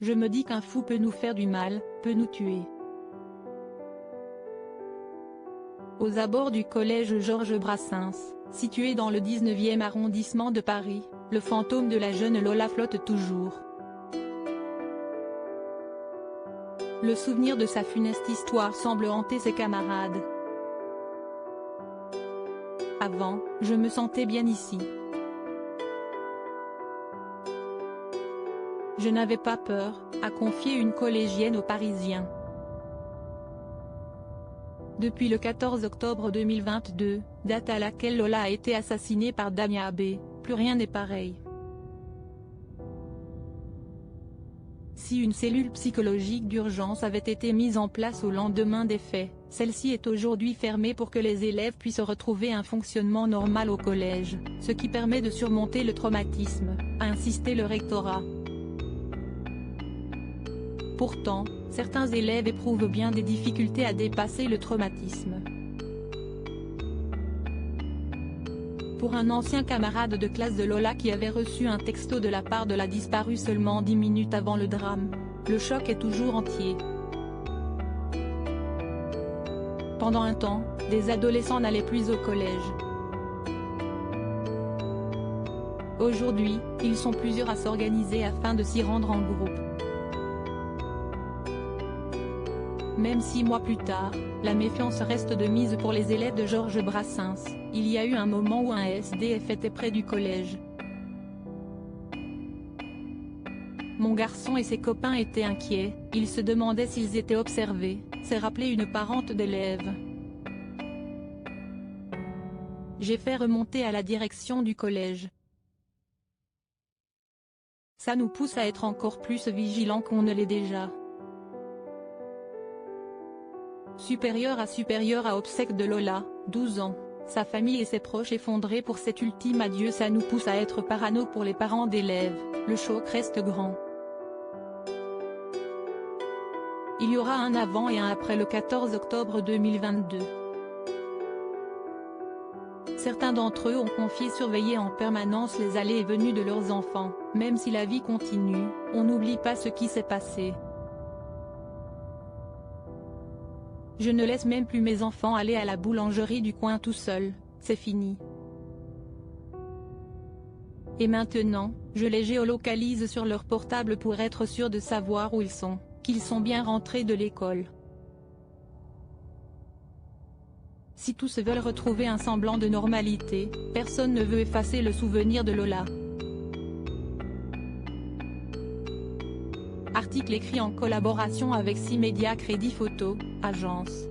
Je me dis qu'un fou peut nous faire du mal, peut nous tuer. Aux abords du collège Georges Brassens, situé dans le 19e arrondissement de Paris, le fantôme de la jeune Lola flotte toujours. Le souvenir de sa funeste histoire semble hanter ses camarades. Avant, je me sentais bien ici. Je n'avais pas peur, a confié une collégienne aux Parisiens. Depuis le 14 octobre 2022, date à laquelle Lola a été assassinée par Damien Abbé, plus rien n'est pareil. Si une cellule psychologique d'urgence avait été mise en place au lendemain des faits, celle-ci est aujourd'hui fermée pour que les élèves puissent retrouver un fonctionnement normal au collège, ce qui permet de surmonter le traumatisme, a insisté le rectorat. Pourtant, certains élèves éprouvent bien des difficultés à dépasser le traumatisme. Pour un ancien camarade de classe de Lola qui avait reçu un texto de la part de la disparue seulement 10 minutes avant le drame, le choc est toujours entier. Pendant un temps, des adolescents n'allaient plus au collège. Aujourd'hui, ils sont plusieurs à s'organiser afin de s'y rendre en groupe. Même 6 mois plus tard, la méfiance reste de mise pour les élèves de Georges Brassens. Il y a eu un moment où un SDF était près du collège. Mon garçon et ses copains étaient inquiets, ils se demandaient s'ils étaient observés, s'est rappelé une parente d'élève. J'ai fait remonter à la direction du collège. Ça nous pousse à être encore plus vigilants qu'on ne l'est déjà. Supérieur à obsèques de Lola, 12 ans, sa famille et ses proches effondrés pour cet ultime adieu. Ça nous pousse à être parano pour les parents d'élèves, le choc reste grand. Il y aura un avant et un après le 14 octobre 2022. Certains d'entre eux ont confié surveiller en permanence les allées et venues de leurs enfants. Même si la vie continue, on n'oublie pas ce qui s'est passé. Je ne laisse même plus mes enfants aller à la boulangerie du coin tout seuls, c'est fini. Et maintenant, je les géolocalise sur leur portable pour être sûr de savoir où ils sont, qu'ils sont bien rentrés de l'école. Si tous veulent retrouver un semblant de normalité, personne ne veut effacer le souvenir de Lola. Article écrit en collaboration avec 6 médias Crédit Photo, agence.